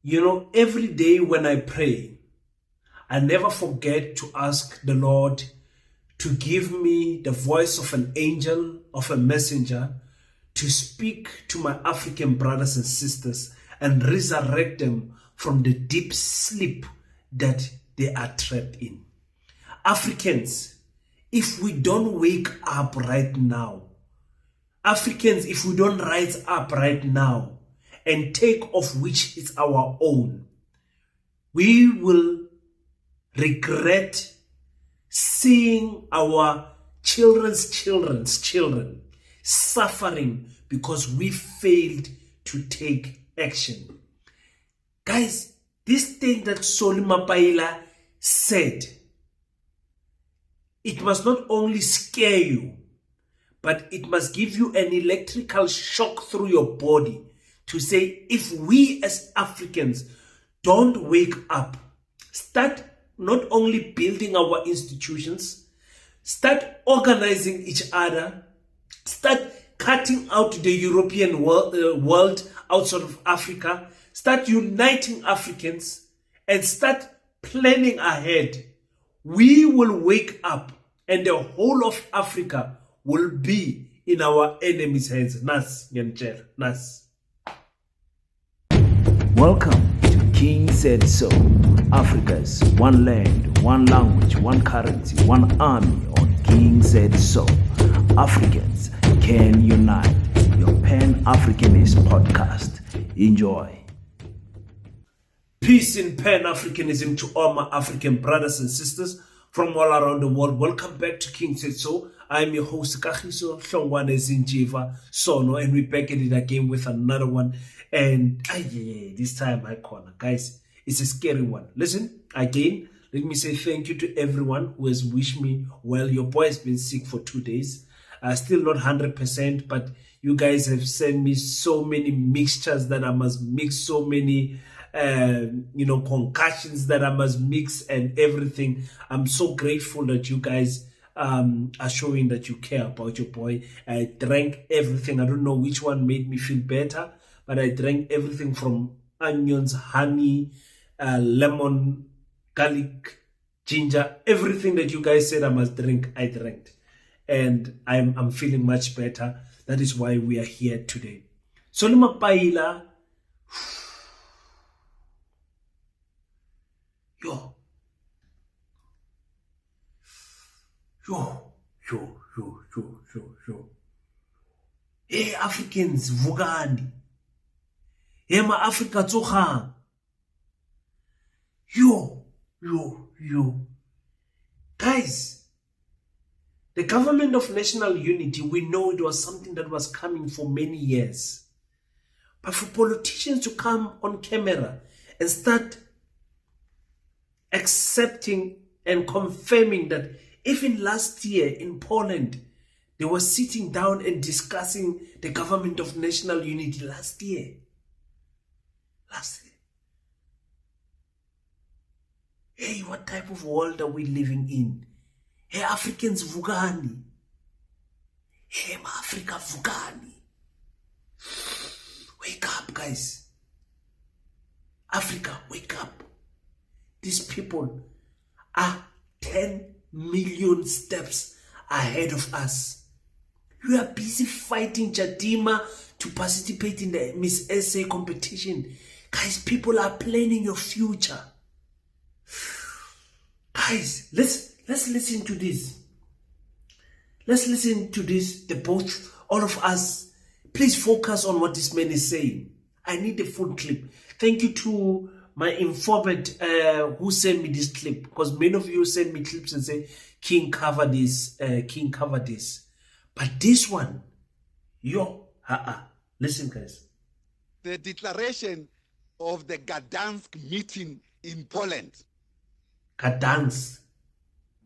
Every day when I pray, I never forget to ask the Lord to give me the voice of an angel, of a messenger, to speak to my African brothers and sisters and resurrect them from the deep sleep that they are trapped in. Africans, if we don't wake up right now, Africans, if we don't rise up right now and take off which is our own, we will regret seeing our children's children suffering because we failed to take action. Guys, this thing that Soli Mapaila said, it must not only scare you, but it must give you an electrical shock through your body to say, if we as Africans don't wake up, start not only building our institutions, start organizing each other, start cutting out the European world outside of Africa, start uniting Africans, and start planning ahead, we will wake up and the whole of Africa will be in our enemies' hands. Nas, Nas. Welcome to King Said So, Africa's one land, one language, one currency, one army on King Said So. Africans can unite. Your Pan-Africanist podcast. Enjoy. Peace in Pan-Africanism to all my African brothers and sisters from all around the world. Welcome back to King Said So. I'm your host, Kagiso Hlongwane Zinjiva Sono, and we're back at it again with another one. And this time, my corner, guys, it's a scary one. Listen, again, let me say thank you to everyone who has wished me well. Your boy has been sick for 2 days. Still not 100%, but you guys have sent me so many mixtures that I must mix, so many concussions that I must mix and everything. I'm so grateful that you guys are showing that you care about your boy. I drank everything. I don't know which one made me feel better, but I drank everything from onions, honey, lemon, garlic, ginger, everything that you guys said I must drink, I drank. And I'm feeling much better. That is why we are here today. Soli Mapaila, yo. Hey Africans, vugani. Hey ma Africa tsogang. Yo. Guys, the government of national unity, we know it was something that was coming for many years. But for politicians to come on camera and start accepting and confirming that even last year in Poland, they were sitting down and discussing the government of national unity last year. Hey, what type of world are we living in? Hey, Africans, vugani. Hey, ma Africa, vugani. Wake up, guys. Africa, wake up. These people are 10 million steps ahead of us. You are busy fighting Chadima to participate in the Miss SA competition. Guys, people are planning your future. Guys, let's listen to this. Let's listen to this. All of us, please focus on what this man is saying. I need the full clip. Thank you to my informant who sent me this clip, because many of you send me clips and say, King, cover this, King, cover this. But this one, listen, guys. The declaration of the Gdansk meeting in Poland. Gdansk.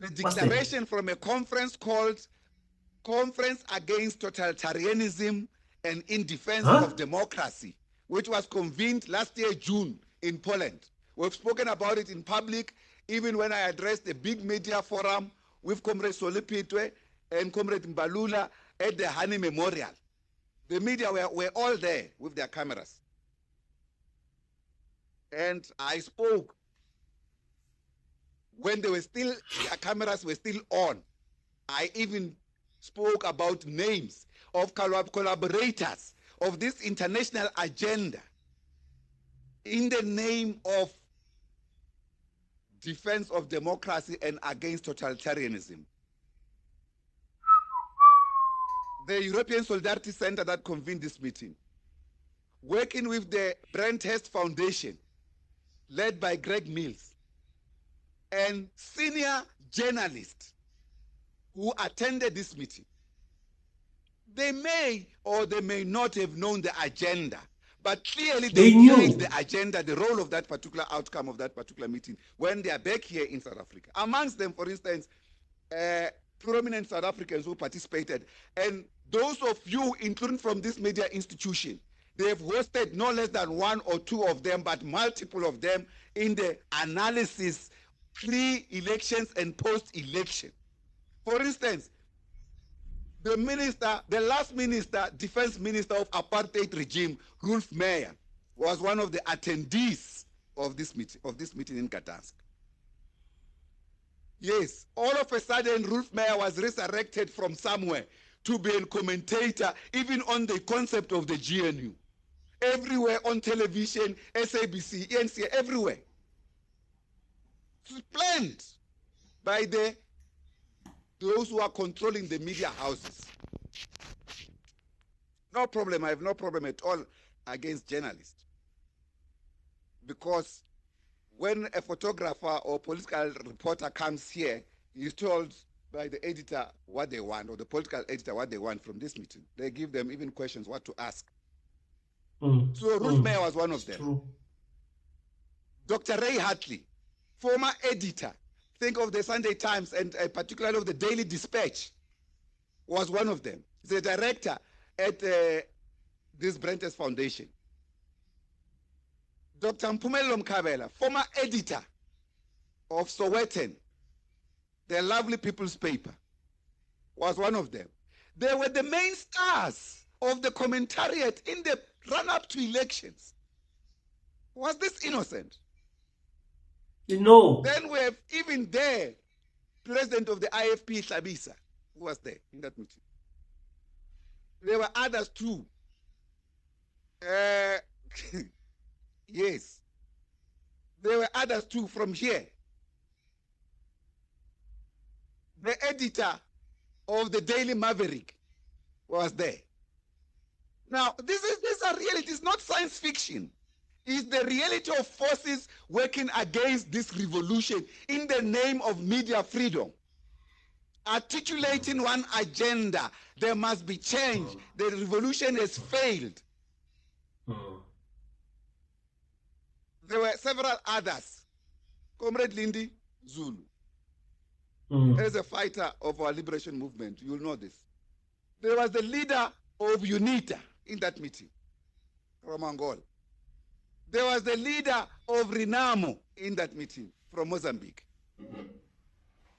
The declaration from a conference called Conference Against Totalitarianism and in Defense of Democracy, which was convened last year, June, in Poland. We've spoken about it in public, even when I addressed a big media forum with Comrade Solipitwe and Comrade Mbalula at the Hani Memorial. The media were all there with their cameras. and I spoke when their cameras were still on. I even spoke about names of collaborators of this international agenda in the name of defense of democracy and against totalitarianism. The European Solidarity Center that convened this meeting, working with the Brent Hest Foundation, led by Greg Mills, and senior journalists who attended this meeting, they may or they may not have known the agenda, but clearly they knew the agenda, the role of that particular outcome of that particular meeting when they are back here in South Africa. Amongst them, for instance, prominent South Africans who participated, and those of you, including from this media institution, they have hosted no less than one or two of them, but multiple of them in the analysis pre-elections and post-election. For instance, the last minister, defense minister of apartheid regime, Rolf Meyer, was one of the attendees of this meeting in Gdansk. Yes, all of a sudden, Rolf Meyer was resurrected from somewhere to be a commentator, even on the concept of the GNU. Everywhere on television, SABC, ENC, everywhere. Planned by those who are controlling the media houses. No problem, I have no problem at all against journalists. Because when a photographer or political reporter comes here, he's told by the editor what they want, or the political editor what they want from this meeting. They give them even questions what to ask. So Ruth Meyer was one of them. True. Dr. Ray Hartley, former editor, think of the Sunday Times and particularly of the Daily Dispatch, was one of them. He's a director at this Brent Hest Foundation. Dr. Mpumelelo Mkhabela, former editor of Sowetan, the Lovely People's Paper, was one of them. They were the main stars of the commentariat in the run-up to elections. Was this innocent? No. Then we have even there, president of the IFP, Hlabisa, who was there in that meeting. There were others too. Yes. There were others too from here. The editor of the Daily Maverick was there. Now, these are realities, not science fiction. It's the reality of forces working against this revolution in the name of media freedom. Articulating one agenda, there must be change. The revolution has failed. There were several others. Comrade Lindy Zulu. As a fighter of our liberation movement, you'll know this. There was the leader of UNITA in that meeting from Angola. There was the leader of Renamo in that meeting from Mozambique.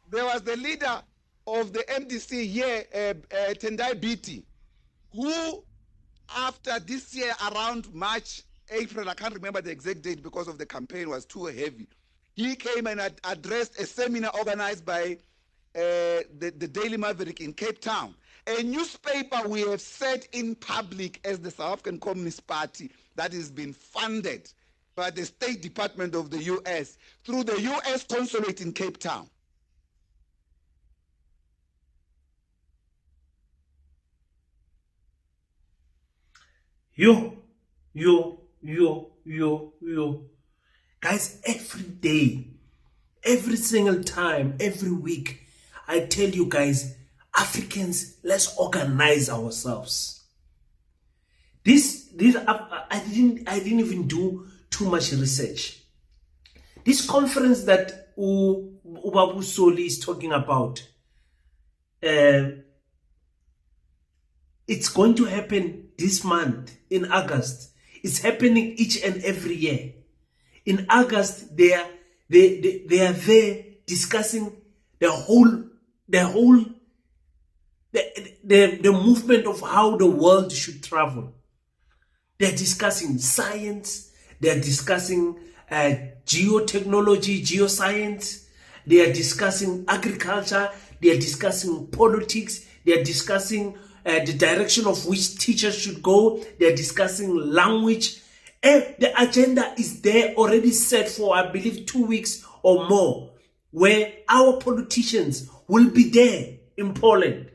There was the leader of the MDC here, Tendai Biti, who after this year around March, April, I can't remember the exact date because of the campaign was too heavy, he came and addressed a seminar organized by the Daily Maverick in Cape Town, a newspaper we have said in public as the South African Communist Party that has been funded by the State Department of the US through the US consulate in Cape Town. Yo. Guys, every day, every single time, every week, I tell you guys, Africans, let's organize ourselves. I didn't even do too much research. This conference that Ubabu Soli is talking about, it's going to happen this month in August. It's happening each and every year. In August, they are there discussing the movement of how the world should travel. They're discussing science. They are discussing geotechnology, geoscience. They are discussing agriculture. They are discussing politics. They are discussing the direction of which teachers should go. They are discussing language. The agenda is there already set for, I believe, 2 weeks or more, where our politicians will be there in Poland.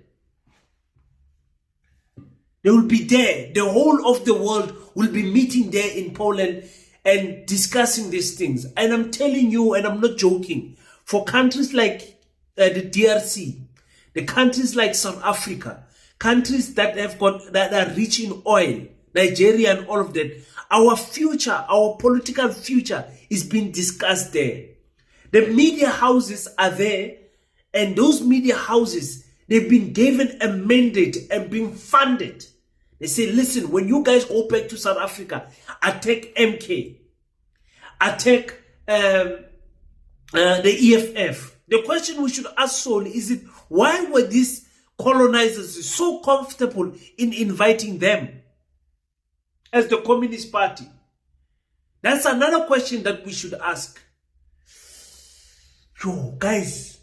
They will be there. The whole of the world will be meeting there in Poland and discussing these things. And I'm telling you, and I'm not joking, for countries like the DRC, the countries like South Africa, countries that are rich in oil, Nigeria and all of that, our future, our political future is being discussed there. The media houses are there, and those media houses, they've been given a mandate and being funded. They say, listen, when you guys go back to South Africa, attack MK, attack the EFF. The question we should ask Saul is why were these colonizers so comfortable in inviting them as the Communist Party? That's another question that we should ask. Yo, guys,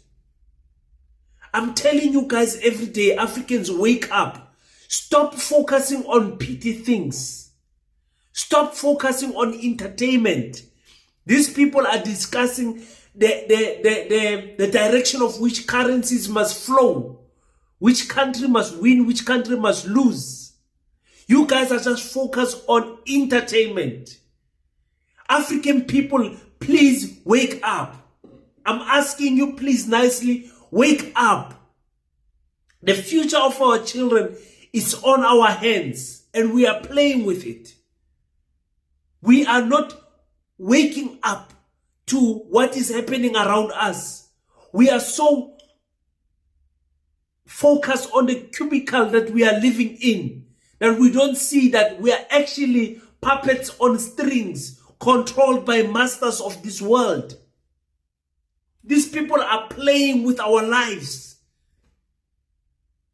I'm telling you guys every day, Africans, wake up. Stop focusing on petty things. Stop focusing on entertainment. These people are discussing the direction of which currencies must flow, which country must win, which country must lose. You guys are just focused on entertainment. African people, please wake up. I'm asking you, please nicely, wake up. The future of our children is on our hands, and we are playing with it. We are not waking up to what is happening around us. We are so focused on the cubicle that we are living in that we don't see that we are actually puppets on strings controlled by masters of this world. These people are playing with our lives.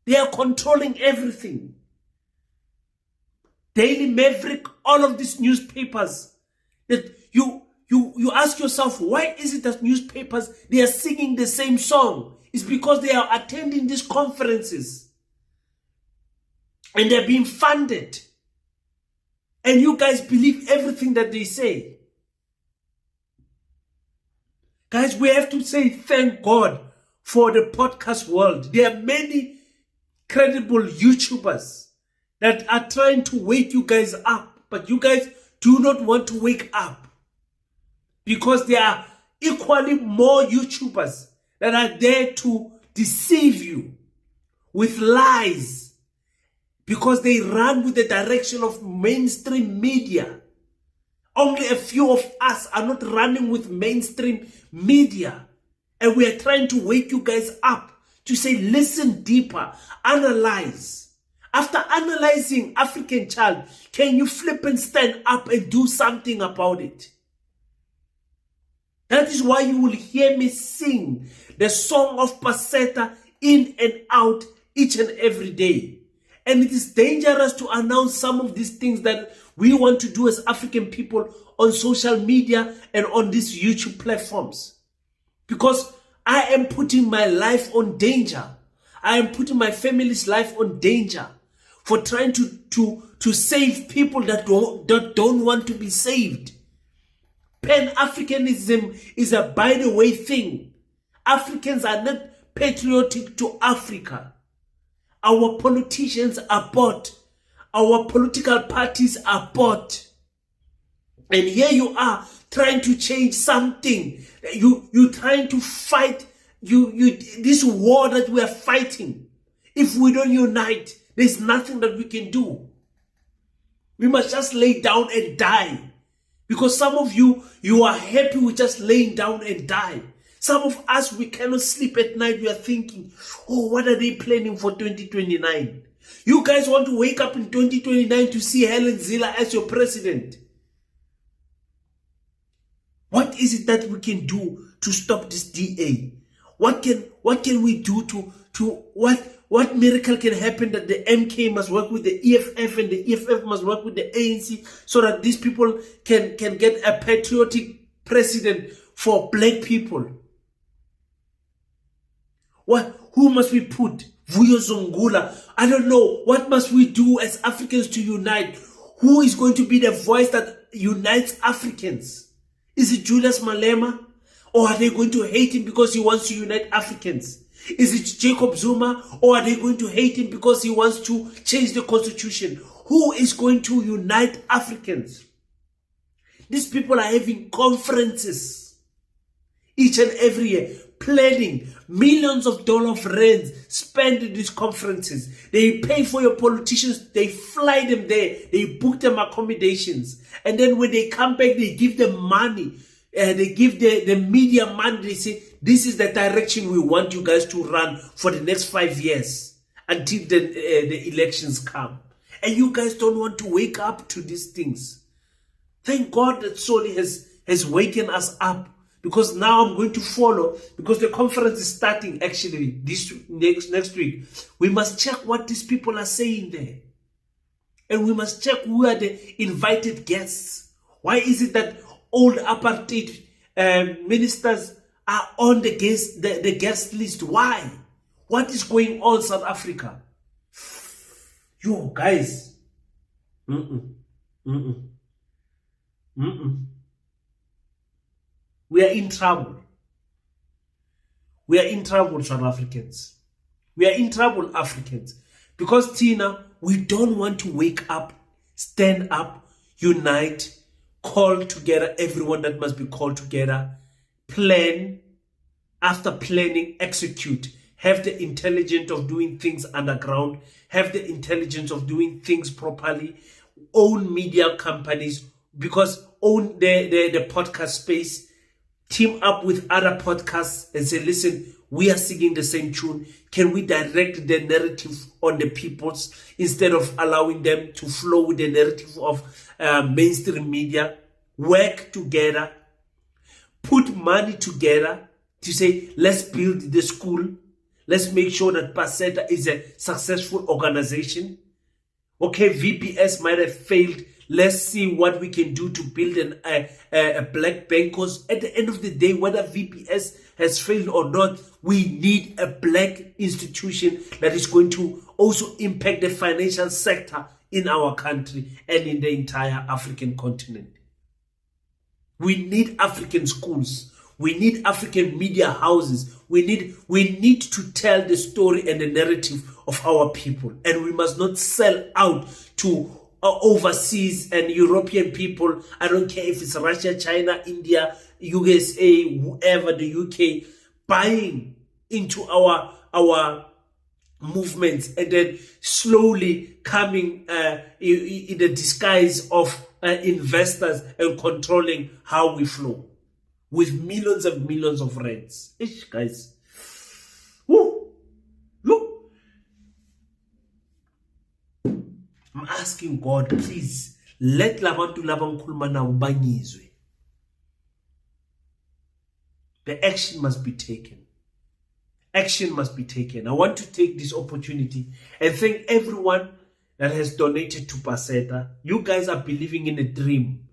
They are controlling everything. Daily Maverick, all of these newspapers, that you ask yourself, why is it that newspapers, they are singing the same song? It's because they are attending these conferences and they're being funded. And you guys believe everything that they say. Guys, we have to say thank God for the podcast world. There are many credible YouTubers that are trying to wake you guys up, but you guys do not want to wake up because there are equally more YouTubers that are there to deceive you with lies because they run with the direction of mainstream media. Only a few of us are not running with mainstream media, and we are trying to wake you guys up to say, listen deeper, analyze. After analyzing African child, can you flip and stand up and do something about it? That is why you will hear me sing the song of Paseta in and out each and every day. And it is dangerous to announce some of these things that we want to do as African people on social media and on these YouTube platforms. Because I am putting my life on danger. I am putting my family's life on danger for trying to save people that don't want to be saved. Pan-Africanism is a by the way thing. Africans are not patriotic to Africa. Our politicians are bought. Our political parties are bought. And here you are trying to change something. You trying to fight this war that we are fighting. If we don't unite, there's nothing that we can do. We must just lay down and die. Because some of you are happy with just laying down and die. Some of us, we cannot sleep at night. We are thinking, oh, what are they planning for 2029? You guys want to wake up in 2029 to see Helen Zille as your president. What is it that we can do to stop this DA? What can we do to What miracle can happen that the MK must work with the EFF and the EFF must work with the ANC so that these people can get a patriotic president for black people? Who must we put? Vuyo Zongula? I don't know. What must we do as Africans to unite? Who is going to be the voice that unites Africans? Is it Julius Malema? Or are they going to hate him because he wants to unite Africans? Is it Jacob Zuma? Or are they going to hate him because he wants to change the constitution? Who is going to unite Africans? These people are having conferences each and every year, planning millions of dollars of rands spent in these conferences. They pay for your politicians, they fly them there, they book them accommodations, and then when they come back, they give them money. They give the media money. They say, this is the direction we want you guys to run for the next 5 years until the elections come. And you guys don't want to wake up to these things. Thank God that Soli has waken us up, because now I'm going to follow, because the conference is starting actually this next week. We must check what these people are saying there. And we must check who are the invited guests. Why is it that old apartheid ministers are on the guest list? Why? What is going on, South Africa? Yo, guys. We are in trouble. We are in trouble, South Africans. We are in trouble, Africans. Because, Tina, we don't want to wake up, stand up, unite, call together everyone that must be called together, plan, after planning, execute, have the intelligence of doing things underground, have the intelligence of doing things properly, own media companies, because own the podcast space, team up with other podcasts and say, listen, we are singing the same tune. Can we direct the narrative on the peoples instead of allowing them to flow with the narrative of mainstream media? Work together, put money together to say, let's build the school. Let's make sure that Paseta is a successful organization. Okay, VPS might have failed. Let's see what we can do to build a black bank. Because at the end of the day, whether VPS has failed or not, we need a black institution that is going to also impact the financial sector in our country and in the entire African continent. We need African schools. We need African media houses. We need to tell the story and the narrative of our people. And we must not sell out to overseas and European people. I don't care if it's Russia, China, India, USA, whoever, the UK, buying into our movements and then slowly coming in the disguise of investors and controlling how we flow with millions and millions of rands. Guys, woo, look. I'm asking God, please, let labantu labankhuluma nabo banyizwe. The action must be taken. Action must be taken. I want to take this opportunity and thank everyone that has donated to Paseta. You guys are believing in a dream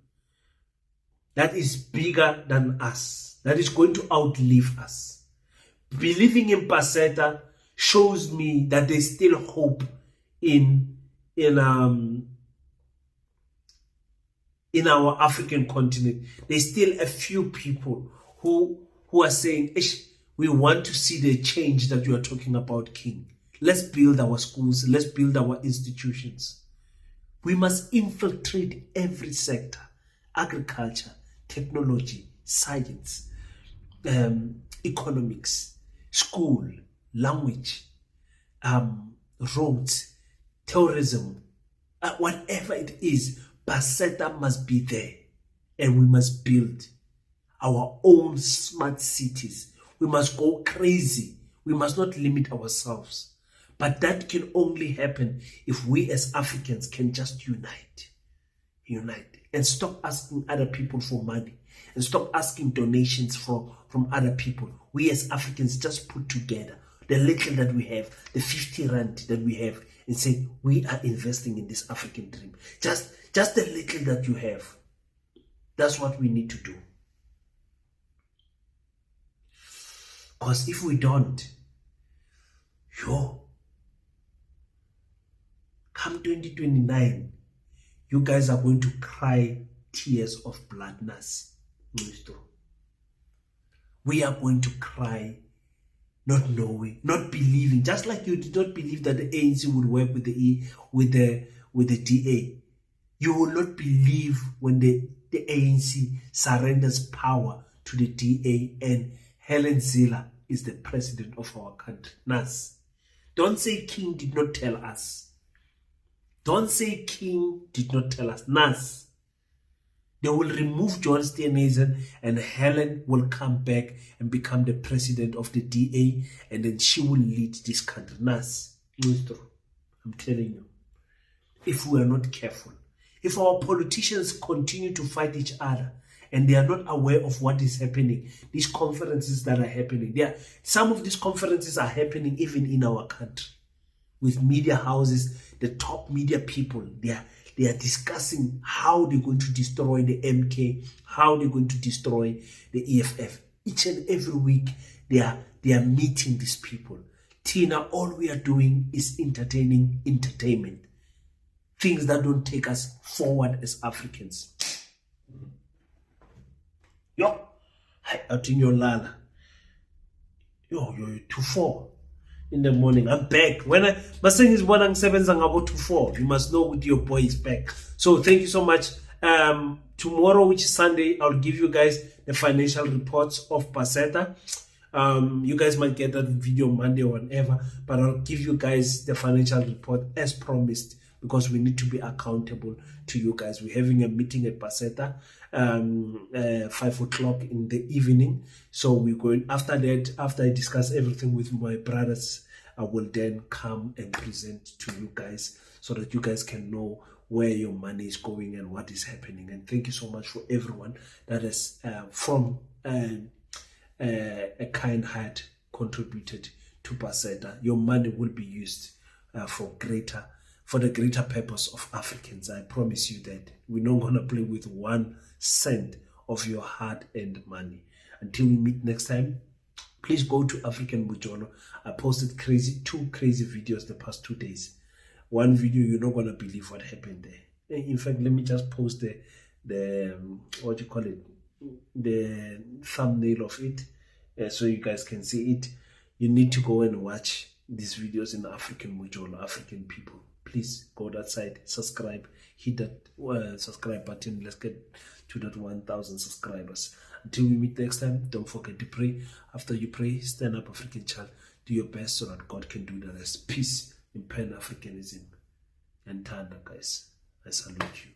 that is bigger than us, that is going to outlive us. Believing in Paseta shows me that there's still hope in our African continent. There's still a few people who are saying, we want to see the change that you are talking about, King. Let's build our schools. Let's build our institutions. We must infiltrate every sector: agriculture, technology, science, economics, school, language, roads, tourism, whatever it is. Paseta must be there, and we must build our own smart cities. We must go crazy. We must not limit ourselves. But that can only happen if we as Africans can just unite and stop asking other people for money and stop asking donations from other people. We as Africans just put together. the little that we have, the 50 rand that we have, and say, we are investing in this African dream. Just the little that you have. That's what we need to do. Because if we don't, come 2029, you guys are going to cry tears of bloodness. We are going to cry, not knowing, not believing, just like you did not believe that the ANC would work with the DA. You will not believe when the ANC surrenders power to the DA and Helen Ziller is the president of our country. Nas, don't say King did not tell us. Don't say King did not tell us. Nas, they will remove John Steenhuisen and Helen will come back and become the president of the DA, and then she will lead this country. Nas, I'm telling you, if we are not careful, if our politicians continue to fight each other and they are not aware of what is happening, these conferences that are happening, some of these conferences are happening even in our country with media houses, the top media people, they are discussing how they're going to destroy the MK, how they're going to destroy the EFF. Each and every week, they are meeting these people. Tina, all we are doing is entertainment. Things that don't take us forward as Africans. Yo, out in your lala. Yo, 2-4 in the morning. I'm back. When my saying is 1 and 7 about 2-4. You must know with your boy is back. So thank you so much. Tomorrow, which is Sunday, I'll give you guys the financial reports of Paseta. You guys might get that video Monday or whatever, but I'll give you guys the financial report as promised, because we need to be accountable to you guys. We're having a meeting at Paseta, 5 o'clock in the evening. So we're going, after that, after I discuss everything with my brothers, I will then come and present to you guys so that you guys can know where your money is going and what is happening. And thank you so much for everyone that has, from a kind heart, contributed to Paseta. Your money will be used for the greater purpose of Africans. I promise you that we're not going to play with 1 cent of your hard-earned money. Until we meet next time, please go to African Bujono. I posted 2 crazy videos the past 2 days. One video, you're not going to believe what happened there. In fact, let me just post the what do you call it, the thumbnail of it, so you guys can see it. You need to go and watch these videos in African Bujono, African people. Please go that side, subscribe, hit that subscribe button. Let's get to that 1,000 subscribers. Until we meet next time, don't forget to pray. After you pray, stand up, African child. Do your best so that God can do the rest. Peace in Pan-Africanism. And Tanda, guys. I salute you.